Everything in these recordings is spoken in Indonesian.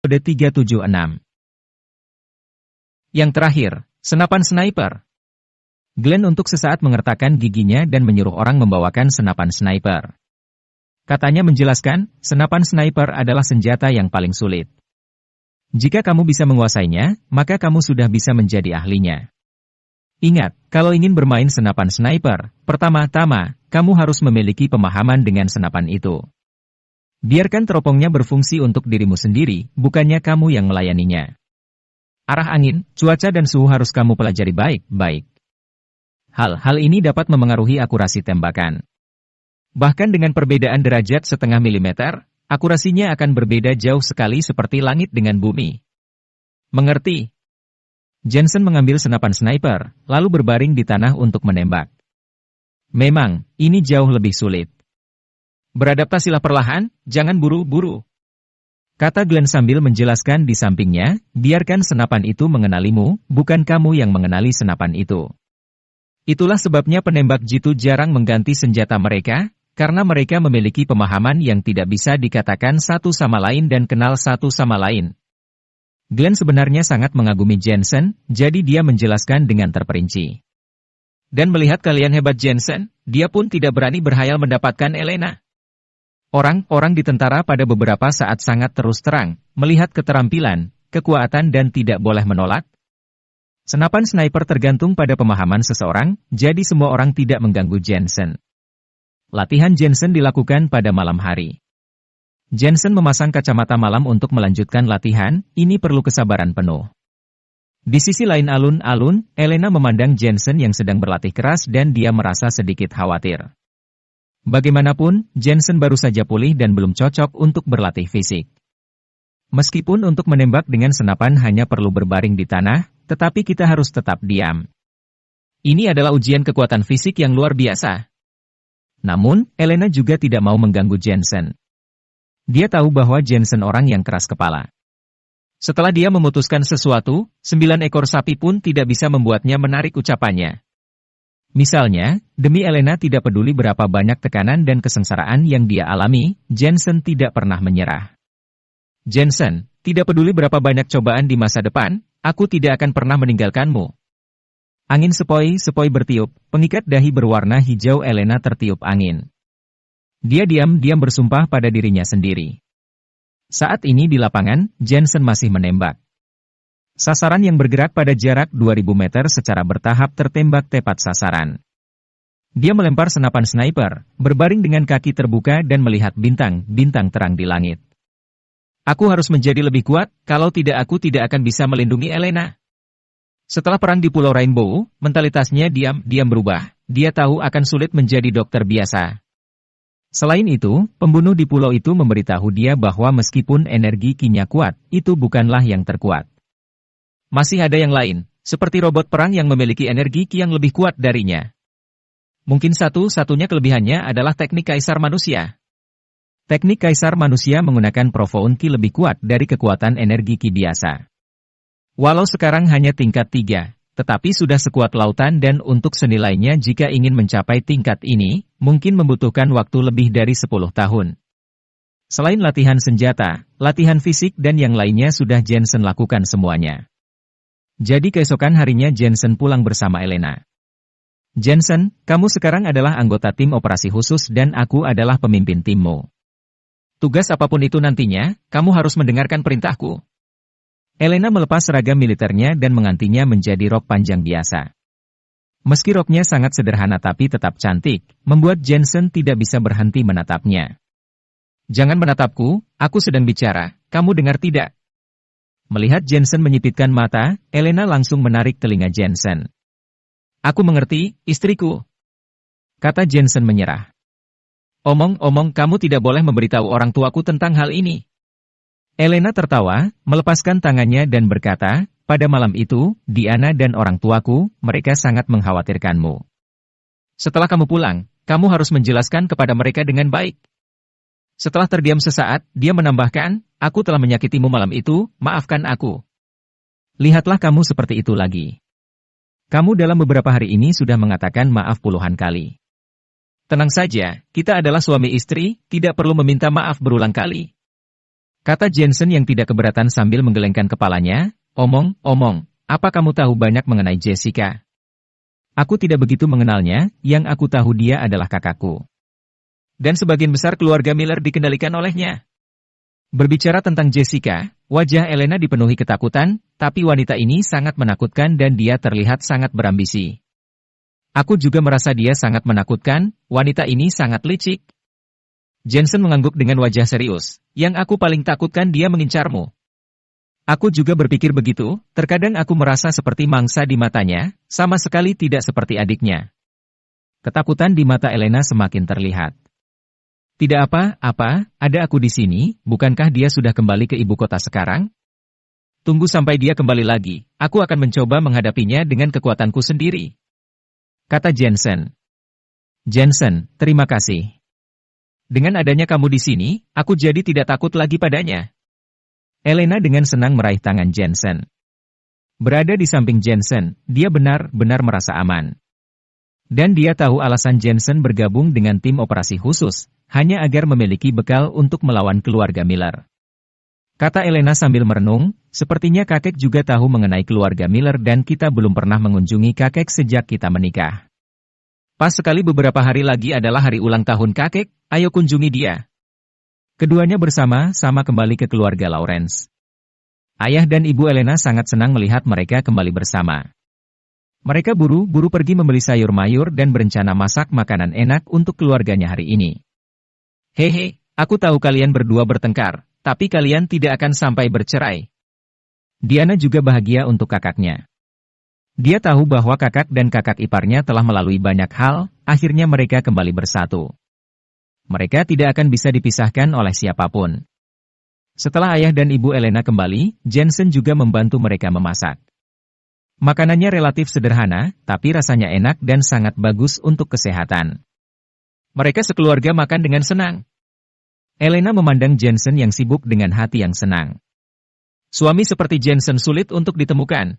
Kode 376. Yang terakhir, senapan sniper. Glenn untuk sesaat mengertakkan giginya dan menyuruh orang membawakan senapan sniper. Katanya menjelaskan, senapan sniper adalah senjata yang paling sulit. Jika kamu bisa menguasainya, maka kamu sudah bisa menjadi ahlinya. Ingat, kalau ingin bermain senapan sniper, pertama-tama, kamu harus memiliki pemahaman dengan senapan itu. Biarkan teropongnya berfungsi untuk dirimu sendiri, bukannya kamu yang melayaninya. Arah angin, cuaca dan suhu harus kamu pelajari baik-baik. Hal-hal ini dapat memengaruhi akurasi tembakan. Bahkan dengan perbedaan derajat setengah milimeter, akurasinya akan berbeda jauh sekali seperti langit dengan bumi. Mengerti? Jensen mengambil senapan sniper, lalu berbaring di tanah untuk menembak. Memang, ini jauh lebih sulit. Beradaptasilah perlahan, jangan buru-buru. Kata Glenn sambil menjelaskan di sampingnya, biarkan senapan itu mengenalimu, bukan kamu yang mengenali senapan itu. Itulah sebabnya penembak jitu jarang mengganti senjata mereka, karena mereka memiliki pemahaman yang tidak bisa dikatakan satu sama lain dan kenal satu sama lain. Glenn sebenarnya sangat mengagumi Jensen, jadi dia menjelaskan dengan terperinci. Dan melihat kalian hebat Jensen, dia pun tidak berani berhayal mendapatkan Elena. Orang-orang di tentara pada beberapa saat sangat terus terang, melihat keterampilan, kekuatan dan tidak boleh menolak. Senapan sniper tergantung pada pemahaman seseorang, jadi semua orang tidak mengganggu Jensen. Latihan Jensen dilakukan pada malam hari. Jensen memasang kacamata malam untuk melanjutkan latihan, ini perlu kesabaran penuh. Di sisi lain alun-alun, Elena memandang Jensen yang sedang berlatih keras dan dia merasa sedikit khawatir. Bagaimanapun, Jensen baru saja pulih dan belum cocok untuk berlatih fisik. Meskipun untuk menembak dengan senapan hanya perlu berbaring di tanah, tetapi kita harus tetap diam. Ini adalah ujian kekuatan fisik yang luar biasa. Namun, Elena juga tidak mau mengganggu Jensen. Dia tahu bahwa Jensen orang yang keras kepala. Setelah dia memutuskan sesuatu, 9 ekor sapi pun tidak bisa membuatnya menarik ucapannya. Misalnya, demi Elena tidak peduli berapa banyak tekanan dan kesengsaraan yang dia alami, Jensen tidak pernah menyerah. Jensen, tidak peduli berapa banyak cobaan di masa depan, aku tidak akan pernah meninggalkanmu. Angin sepoi-sepoi bertiup, pengikat dahi berwarna hijau Elena tertiup angin. Dia diam-diam bersumpah pada dirinya sendiri. Saat ini di lapangan, Jensen masih menembak. Sasaran yang bergerak pada jarak 2000 meter secara bertahap tertembak tepat sasaran. Dia melempar senapan sniper, berbaring dengan kaki terbuka dan melihat bintang-bintang terang di langit. Aku harus menjadi lebih kuat, kalau tidak aku tidak akan bisa melindungi Elena. Setelah perang di Pulau Rainbow, mentalitasnya diam-diam berubah. Dia tahu akan sulit menjadi dokter biasa. Selain itu, pembunuh di pulau itu memberitahu dia bahwa meskipun energi kinya kuat, itu bukanlah yang terkuat. Masih ada yang lain, seperti robot perang yang memiliki energi ki yang lebih kuat darinya. Mungkin satu-satunya kelebihannya adalah teknik kaisar manusia. Teknik kaisar manusia menggunakan profound ki lebih kuat dari kekuatan energi ki biasa. Walau sekarang hanya tingkat 3, tetapi sudah sekuat lautan dan untuk senilainya jika ingin mencapai tingkat ini, mungkin membutuhkan waktu lebih dari 10 tahun. Selain latihan senjata, latihan fisik dan yang lainnya sudah Jensen lakukan semuanya. Jadi keesokan harinya Jensen pulang bersama Elena. Jensen, kamu sekarang adalah anggota tim operasi khusus dan aku adalah pemimpin timmu. Tugas apapun itu nantinya, kamu harus mendengarkan perintahku. Elena melepas seragam militernya dan mengantinya menjadi rok panjang biasa. Meski roknya sangat sederhana tapi tetap cantik, membuat Jensen tidak bisa berhenti menatapnya. Jangan menatapku, aku sedang bicara, kamu dengar tidak? Melihat Jensen menyipitkan mata, Elena langsung menarik telinga Jensen. Aku mengerti, istriku. Kata Jensen menyerah. Omong-omong kamu tidak boleh memberitahu orang tuaku tentang hal ini. Elena tertawa, melepaskan tangannya dan berkata, pada malam itu, Diana dan orang tuaku, mereka sangat mengkhawatirkanmu. Setelah kamu pulang, kamu harus menjelaskan kepada mereka dengan baik. Setelah terdiam sesaat, dia menambahkan, aku telah menyakitimu malam itu, maafkan aku. Lihatlah kamu seperti itu lagi. Kamu dalam beberapa hari ini sudah mengatakan maaf puluhan kali. Tenang saja, kita adalah suami istri, tidak perlu meminta maaf berulang kali. Kata Jensen yang tidak keberatan sambil menggelengkan kepalanya. Omong-omong, apa kamu tahu banyak mengenai Jessica? Aku tidak begitu mengenalnya, yang aku tahu dia adalah kakakku. Dan sebagian besar keluarga Miller dikendalikan olehnya. Berbicara tentang Jessica, wajah Elena dipenuhi ketakutan, tapi wanita ini sangat menakutkan dan dia terlihat sangat berambisi. Aku juga merasa dia sangat menakutkan, wanita ini sangat licik. Jensen mengangguk dengan wajah serius. Yang aku paling takutkan dia mengincarmu. Aku juga berpikir begitu, terkadang aku merasa seperti mangsa di matanya, sama sekali tidak seperti adiknya. Ketakutan di mata Elena semakin terlihat. Tidak apa-apa, ada aku di sini, bukankah dia sudah kembali ke ibu kota sekarang? Tunggu sampai dia kembali lagi, aku akan mencoba menghadapinya dengan kekuatanku sendiri. Kata Jensen. Jensen, terima kasih. Dengan adanya kamu di sini, aku jadi tidak takut lagi padanya. Elena dengan senang meraih tangan Jensen. Berada di samping Jensen, dia benar-benar merasa aman. Dan dia tahu alasan Jensen bergabung dengan tim operasi khusus, hanya agar memiliki bekal untuk melawan keluarga Miller. Kata Elena sambil merenung, sepertinya kakek juga tahu mengenai keluarga Miller dan kita belum pernah mengunjungi kakek sejak kita menikah. Pas sekali beberapa hari lagi adalah hari ulang tahun kakek, ayo kunjungi dia. Keduanya bersama-sama kembali ke keluarga Lawrence. Ayah dan ibu Elena sangat senang melihat mereka kembali bersama. Mereka buru-buru pergi membeli sayur mayur dan berencana masak makanan enak untuk keluarganya hari ini. Hehe, aku tahu kalian berdua bertengkar, tapi kalian tidak akan sampai bercerai. Diana juga bahagia untuk kakaknya. Dia tahu bahwa kakak dan kakak iparnya telah melalui banyak hal, akhirnya mereka kembali bersatu. Mereka tidak akan bisa dipisahkan oleh siapapun. Setelah ayah dan ibu Elena kembali, Jensen juga membantu mereka memasak. Makanannya relatif sederhana, tapi rasanya enak dan sangat bagus untuk kesehatan. Mereka sekeluarga makan dengan senang. Elena memandang Jensen yang sibuk dengan hati yang senang. Suami seperti Jensen sulit untuk ditemukan.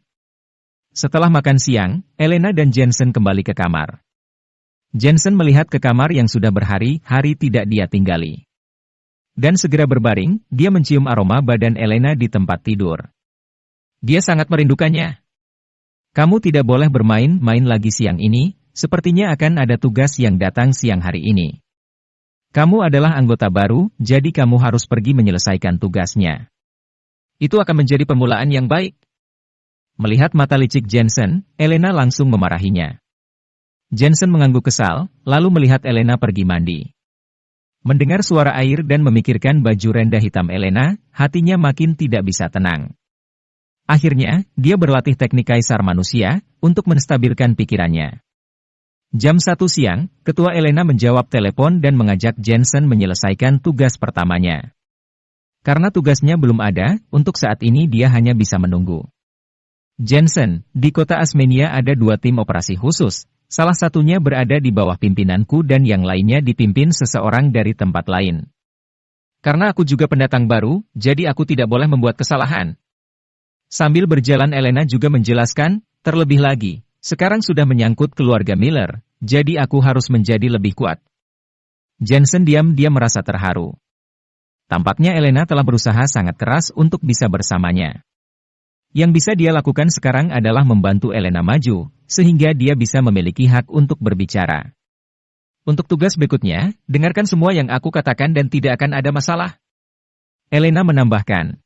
Setelah makan siang, Elena dan Jensen kembali ke kamar. Jensen melihat ke kamar yang sudah berhari-hari tidak dia tinggali. Dan segera berbaring, dia mencium aroma badan Elena di tempat tidur. Dia sangat merindukannya. Kamu tidak boleh bermain-main lagi siang ini, sepertinya akan ada tugas yang datang siang hari ini. Kamu adalah anggota baru, jadi kamu harus pergi menyelesaikan tugasnya. Itu akan menjadi permulaan yang baik. Melihat mata licik Jensen, Elena langsung memarahinya. Jensen mengangguk kesal, lalu melihat Elena pergi mandi. Mendengar suara air dan memikirkan baju rendah hitam Elena, hatinya makin tidak bisa tenang. Akhirnya, dia berlatih teknik kaisar manusia, untuk menstabilkan pikirannya. Jam 1 siang, ketua Elena menjawab telepon dan mengajak Jensen menyelesaikan tugas pertamanya. Karena tugasnya belum ada, untuk saat ini dia hanya bisa menunggu. Jensen, di kota Asmenia ada 2 tim operasi khusus, salah satunya berada di bawah pimpinanku dan yang lainnya dipimpin seseorang dari tempat lain. Karena aku juga pendatang baru, jadi aku tidak boleh membuat kesalahan. Sambil berjalan Elena juga menjelaskan, terlebih lagi, sekarang sudah menyangkut keluarga Miller, jadi aku harus menjadi lebih kuat. Jensen diam-diam merasa terharu. Tampaknya Elena telah berusaha sangat keras untuk bisa bersamanya. Yang bisa dia lakukan sekarang adalah membantu Elena maju, sehingga dia bisa memiliki hak untuk berbicara. Untuk tugas berikutnya, dengarkan semua yang aku katakan dan tidak akan ada masalah. Elena menambahkan.